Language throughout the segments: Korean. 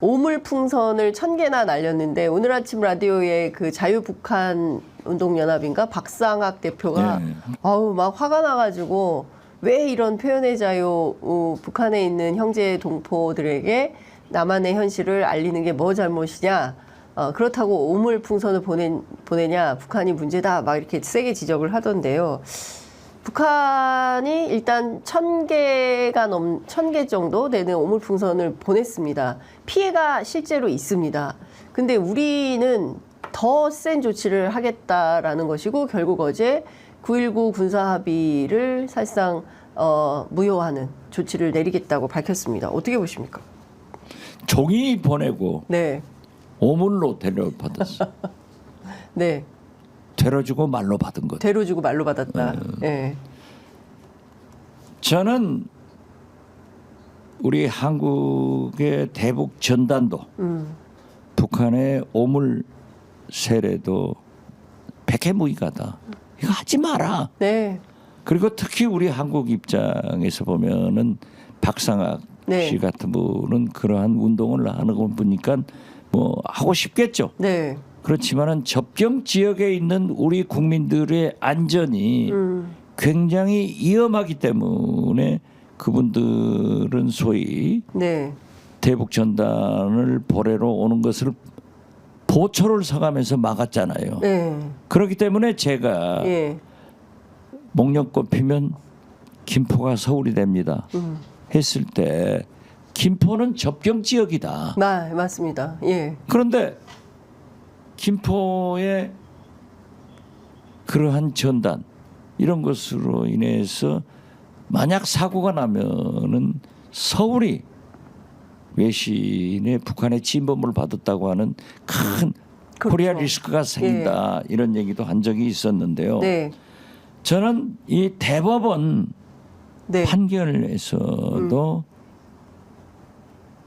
오물풍선을 1000개나 날렸는데 오늘 아침 라디오에 그 자유북한 운동연합인가 박상학 대표가 아우 막 화가 나가지고 왜 이런 표현의 자유 북한에 있는 형제 동포들에게 남한의 현실을 알리는 게 뭐 잘못이냐, 그렇다고 오물풍선을 보내냐, 북한이 문제다, 막 이렇게 세게 지적을 하던데요. 북한이 일단 1000개 정도 되는 오물풍선을 보냈습니다. 피해가 실제로 있습니다. 근데 우리는 더 센 조치를 하겠다라는 것이고, 결국 어제 9.19 군사합의를 사실상 무효하는 조치를 내리겠다고 밝혔습니다. 어떻게 보십니까? 종이 보내고 네. 오물로 데려받았어. 네. 데려주고 말로 받은 것. 대로 주고 말로 받았다. 네. 저는 우리 한국의 대북 전단도 북한의 오물 세례도 백해무익하다. 이거 하지 마라. 네. 그리고 특히 우리 한국 입장에서 보면은 박상학 네. 씨 같은 분은 그러한 운동을 하는 거 보니까 뭐 하고 싶겠죠. 네. 그렇지만은 접경 지역에 있는 우리 국민들의 안전이 굉장히 위험하기 때문에 그분들은 소위 네. 대북 전단을 보내러 오는 것을 보초를 서가면서 막았잖아요. 네. 그렇기 때문에 제가 예. 목련꽃 피면 김포가 서울이 됩니다. 했을 때 김포는 접경 지역이다. 맞습니다. 예. 그런데 김포의 그러한 전단 이런 것으로 인해서 만약 사고가 나면은 서울이 외신의 북한의 침범을 받았다고 하는 큰 그렇죠. 코리아 리스크가 생긴다. 이런 얘기도 한 적이 있었는데요. 네. 저는 이 대법원 네. 판결에서도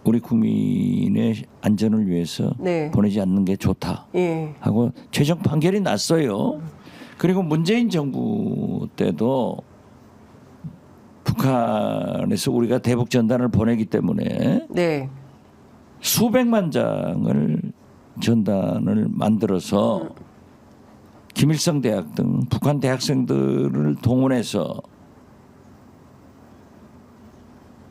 우리 국민의 안전을 위해서 네. 보내지 않는 게 좋다 예. 하고 최종 판결이 났어요. 그리고 문재인 정부 때도 북한에서 우리가 대북 전단을 보내기 때문에 네. 수백만 장을 전단을 만들어서 김일성 대학 등 북한 대학생들을 동원해서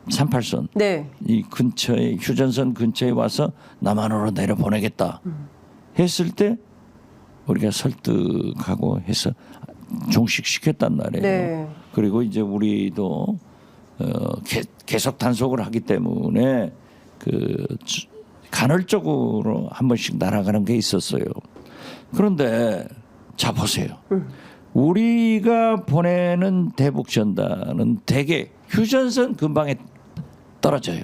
38선 네. 이 근처에 휴전선 근처에 와서 남한으로 내려 보내겠다 했을 때 우리가 설득하고 해서 종식시켰단 말이에요. 네. 그리고 이제 우리도 계속 단속을 하기 때문에 그 간헐적으로 한 번씩 날아가는 게 있었어요. 그런데 자 보세요. 우리가 보내는 대북 전단은 대개 휴전선 근방에 떨어져요.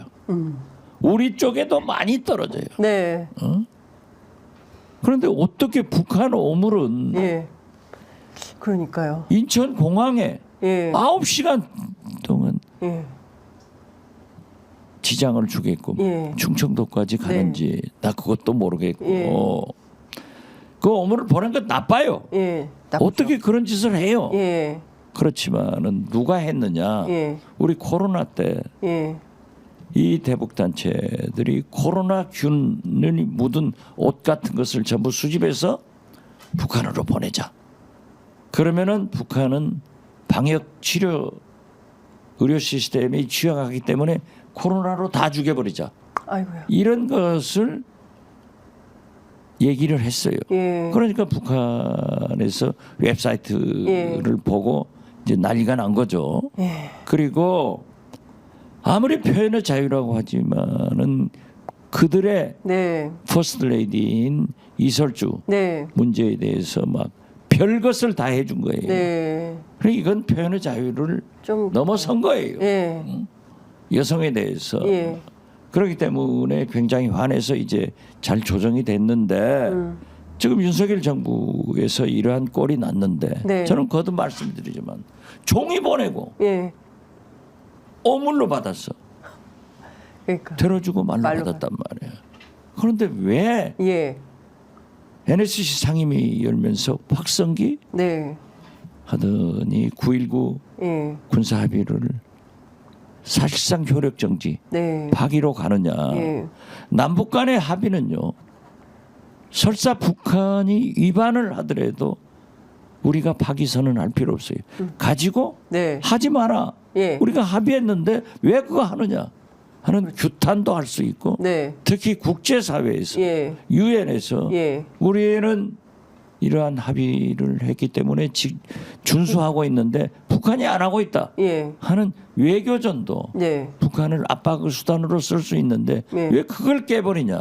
우리 쪽에도 많이 떨어져요. 네. 그런데 어떻게 북한 오물은 예. 그러니까요. 인천 공항에 예. 9시간 동안 예. 지장을 주겠고 예. 충청도까지 가는지 나 그것도 모르겠고 예. 그 오물을 보낸 건 나빠요. 예. 나쁘죠. 어떻게 그런 짓을 해요? 예. 그렇지만은 누가 했느냐? 예. 우리 코로나 때 이 예. 대북 단체들이 코로나균이 묻은 옷 같은 것을 전부 수집해서 북한으로 보내자. 그러면은 북한은 방역 치료 의료 시스템이 취약하기 때문에 코로나로 다 죽여버리자. 아이고야. 이런 것을 얘기를 했어요. 예. 그러니까 북한에서 웹사이트를 예. 보고 이제 난리가 난 거죠. 예. 그리고 아무리 표현의 자유라고 하지만은 그들의 네. 퍼스트 레이디인 이설주 네. 문제에 대해서 막 별것을 다 해준 거예요. 네. 그러니까 이건 표현의 자유를 좀 넘어선 거예요. 예. 여성에 대해서. 예. 그렇기 때문에 굉장히 화내서 이제 잘 조정이 됐는데 지금 윤석열 정부에서 이러한 꼴이 났는데 네. 저는 거듭 말씀드리지만 종이 보내고 예. 오물로 받았어. 그러니까. 들어주고 말로 말로 받았단 말이에요. 그런데 왜 예. NSC 상임위 열면서 확성기 네. 하더니 9.19 예. 군사 합의를 사실상 효력 정지 네. 파기로 가느냐. 예. 남북 간의 합의는요. 설사 북한이 위반을 하더라도 우리가 파기 선언할 필요 없어요. 가지고 네. 하지 마라. 예. 우리가 합의했는데 왜 그거 하느냐 하는 규탄도 할 수 있고 네. 특히 국제사회에서 예. 유엔에서 예. 우리는 이러한 합의를 했기 때문에 준수하고 있는데 북한이 안 하고 있다 예. 하는 외교전도 네. 북한을 압박의 수단으로 쓸 수 있는데 예. 왜 그걸 깨버리냐.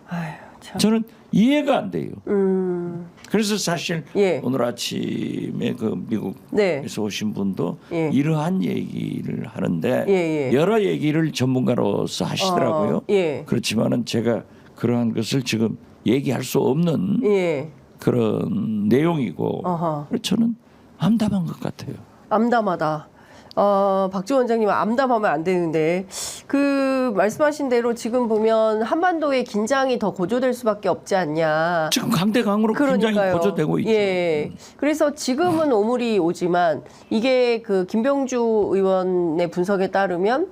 아유, 참. 저는 이해가 안 돼요. 음. 그래서 사실 예. 오늘 아침에 그 미국에서 네. 오신 분도 예. 이러한 얘기를 하는데 예, 예. 여러 얘기를 전문가로서 하시더라고요. 예. 그렇지만은 제가 그러한 것을 지금 얘기할 수 없는 예. 그런 내용이고 어허. 저는 암담한 것 같아요. 암담하다. 박지원 원장님 암담하면 안 되는데 그 말씀하신 대로 지금 보면 한반도의 긴장이 더 고조될 수밖에 없지 않냐. 지금 강대강으로 긴장이 그러니까요. 고조되고 있죠. 예. 그래서 지금은 오물이 오지만 이게 그 김병주 의원의 분석에 따르면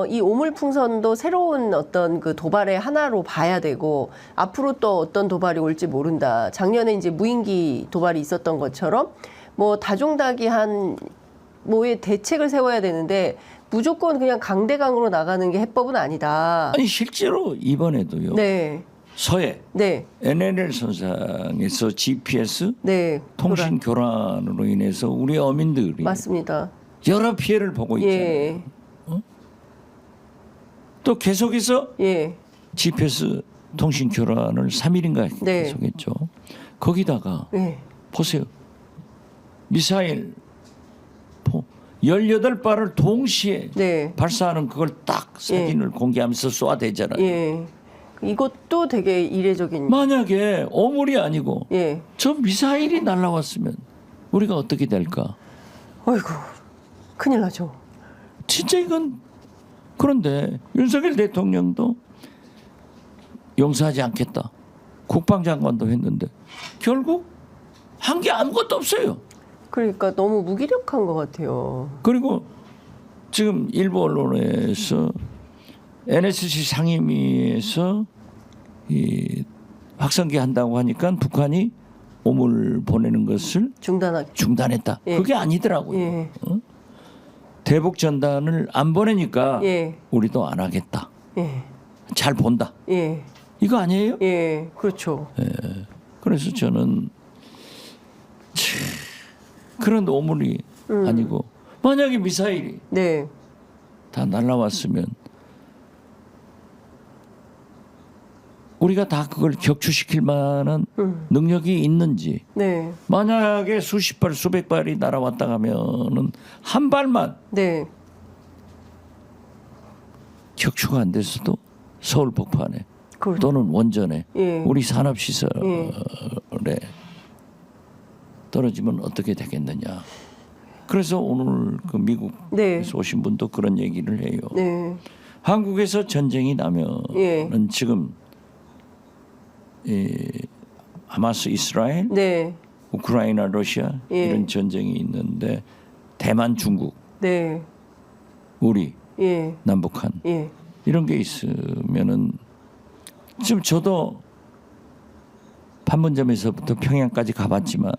이 오물풍선도 새로운 어떤 그 도발의 하나로 봐야 되고 앞으로 또 어떤 도발이 올지 모른다. 작년에 이제 무인기 도발이 있었던 것처럼 뭐 다종다기한 뭐의 대책을 세워야 되는데 무조건 그냥 강대강으로 나가는 게 해법은 아니다. 아니 실제로 이번에도요. 네. 서해 네. NLL 선상에서 GPS 네. 통신 교란으로 인해서 우리 어민들이 맞습니다. 여러 피해를 보고 있잖아요. 예. 또 계속해서 예. GPS 통신 교란을 3일인가 네. 계속했죠. 거기다가 예. 보세요. 미사일 18발을 동시에 네. 발사하는 그걸 딱 사진을 공개하면서 쏘아대잖아요. 예. 이것도 되게 이례적인. 만약에 오물이 아니고 예. 저 미사일이 날라왔으면 우리가 어떻게 될까? 어이구. 큰일 나죠. 진짜 이건 그런데 윤석열 대통령도 용서하지 않겠다. 국방장관도 했는데 결국 한 게 아무것도 없어요. 그러니까 너무 무기력한 것 같아요. 그리고 지금 일부 언론에서 NSC 상임위에서 이 확성기 한다고 하니까 북한이 오물 보내는 것을 중단했다. 예. 그게 아니더라고요. 예. 대북 전단을 안 보내니까 예. 우리도 안 하겠다. 예. 잘 본다. 예. 이거 아니에요? 예. 그렇죠. 그래서 저는 그런 오물이 아니고 만약에 미사일이 네. 다 날라왔으면 우리가 다 그걸 격추시킬 만한 능력이 있는지 네. 만약에 수십 발 수백 발이 날아왔다 하면은 한 발만 네. 격추가 안 됐어도 서울 폭파네 그렇죠. 또는 원전에 예. 우리 산업시설에 떨어지면 어떻게 되겠느냐. 그래서 오늘 그 미국에서 네. 오신 분도 그런 얘기를 해요. 네. 한국에서 전쟁이 나면은 예. 지금 하마스 이스라엘, 네. 우크라이나 러시아 예. 이런 전쟁이 있는데 대만 중국 네. 우리 예. 남북한 예. 이런 게 있으면은 지금 저도 판문점에서부터 평양까지 가봤지만은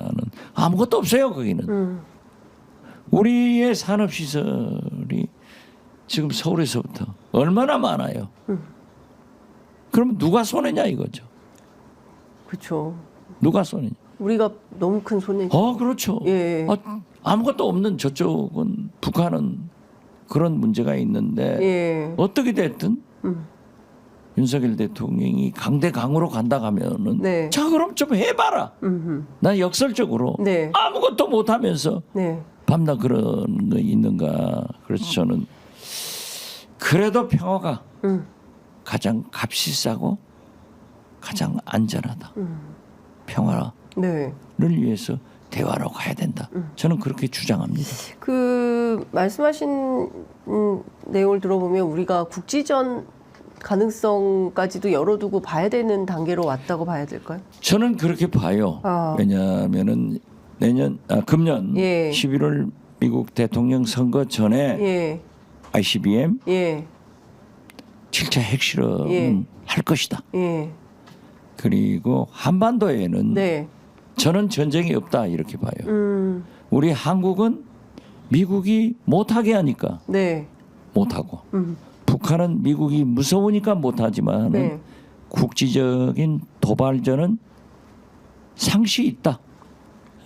아무것도 없어요 거기는. 우리의 산업 시설이 지금 서울에서부터 얼마나 많아요. 그러면 누가 손해냐 이거죠. 그렇죠. 누가 손해냐. 우리가 너무 큰 손해. 그렇죠. 예. 아무것도 없는 저쪽은 북한은 그런 문제가 있는데 예. 어떻게 됐든 윤석열 대통령이 강대강으로 간다 하면은 네. 자 그럼 좀 해봐라. 난 역설적으로 네. 아무것도 못하면서 네. 밤낮 그런 거 있는가. 그래서 저는 그래도 평화가 가장 값이 싸고 가장 안전하다. 평화를 네. 위해서 대화로 가야 된다. 저는 그렇게 주장합니다. 그 말씀하신 내용을 들어보면 우리가 국지전 가능성까지도 열어두고 봐야 되는 단계로 왔다고 봐야 될까요? 저는 그렇게 봐요. 왜냐하면은 금년 예. 11월 미국 대통령 선거 전에 예. ICBM 예. 7차 핵실험은 예. 할 것이다. 예. 그리고 한반도에는 네. 저는 전쟁이 없다 이렇게 봐요. 우리 한국은 미국이 못하게 하니까 네. 못하고 북한은 미국이 무서우니까 못하지만 네. 국지적인 도발전은 상시 있다.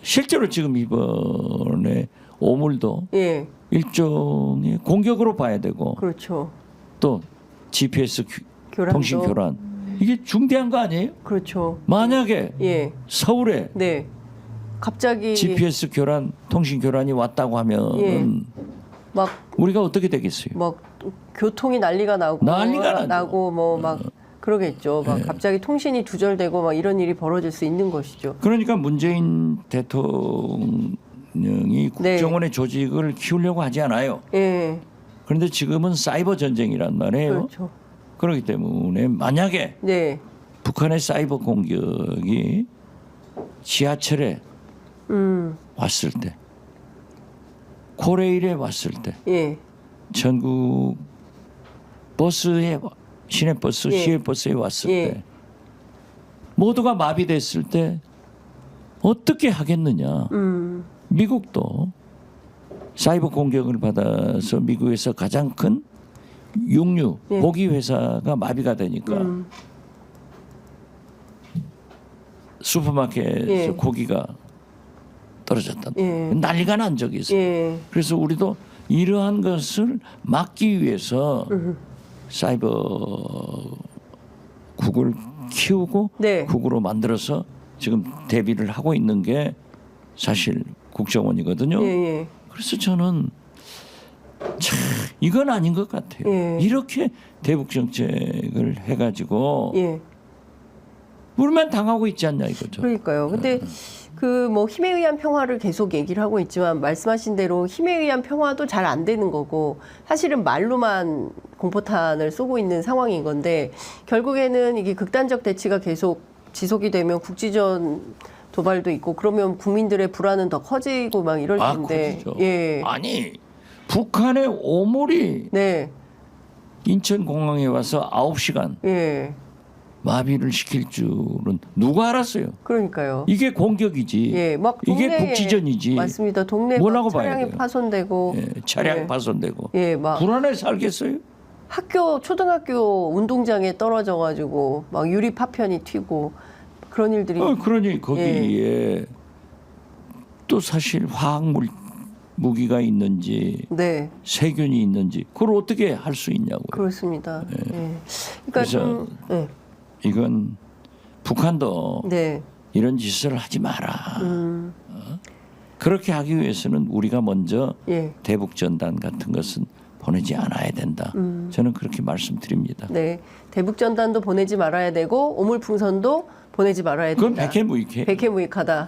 실제로 지금 이번에 오물도 예. 일종의 공격으로 봐야 되고 그렇죠. 또 GPS 교란도. 통신 교란 이게 중대한 거 아니에요? 그렇죠. 만약에 예. 서울에 네. 갑자기 GPS 교란 통신 교란이 왔다고 하면 예. 막 우리가 어떻게 되겠어요? 교통이 난리가 난리가 나고 뭐 막 그러겠죠. 막 갑자기 통신이 두절되고 막 이런 일이 벌어질 수 있는 것이죠. 그러니까 문재인 대통령이 국정원의 조직을 키우려고 하지 않아요. 예. 그런데 지금은 사이버 전쟁이란 말이에요. 그렇죠. 그렇기 때문에 만약에 네. 북한의 사이버 공격이 지하철에 왔을 때, 코레일에 왔을 때, 예. 전국 버스에 시내버스, 예. 시외버스에 왔을 예. 때 모두가 마비됐을 때 어떻게 하겠느냐. 미국도 사이버 공격을 받아서 미국에서 가장 큰 육류 예. 고기 회사가 마비가 되니까 슈퍼마켓에서 예. 고기가 떨어졌다. 예. 난리가 난 적이 있어요. 예. 그래서 우리도 이러한 것을 막기 위해서 사이버 국을 키우고 네. 국으로 만들어서 지금 대비를 하고 있는 게 사실 국정원이거든요. 예. 예. 그래서 저는 참 이건 아닌 것 같아요. 예. 이렇게 대북 정책을 해가지고 예. 우리만 당하고 있지 않냐 이거죠. 그러니까요. 근데 그 뭐 힘에 의한 평화를 계속 얘기를 하고 있지만 말씀하신 대로 힘에 의한 평화도 잘 안 되는 거고 사실은 말로만 공포탄을 쏘고 있는 상황인 건데 결국에는 이게 극단적 대치가 계속 지속이 되면 국지전 도발도 있고 그러면 국민들의 불안은 더 커지고 막 이럴 텐데. 그렇죠. 예. 아니 북한의 오물이 네. 인천공항에 와서 9시간 예. 마비를 시킬 줄은 누가 알았어요? 그러니까요. 이게 공격이지. 예. 막 이게 동네에 국지전이지. 맞습니다. 동네 뭐라고 막 봐야 차량이 돼요? 파손되고 예, 차량 예. 파손되고 예, 막 불안해 살겠어요? 학교 초등학교 운동장에 떨어져 가지고 막 유리 파편이 튀고 그런 일들이 그러니 거기에 또 사실 화학물 무기가 있는지 네. 세균이 있는지 그걸 어떻게 할 수 있냐고요. 그렇습니다. 예. 그러니까 그래서 예. 이건 북한도 네. 이런 짓을 하지 마라. 그렇게 하기 위해서는 우리가 먼저 예. 대북 전단 같은 것은 보내지 않아야 된다. 저는 그렇게 말씀드립니다. 네. 대북 전단도 보내지 말아야 되고 오물풍선도 보내지 말아야 된다. 그건 백해무익해. 백해무익하다.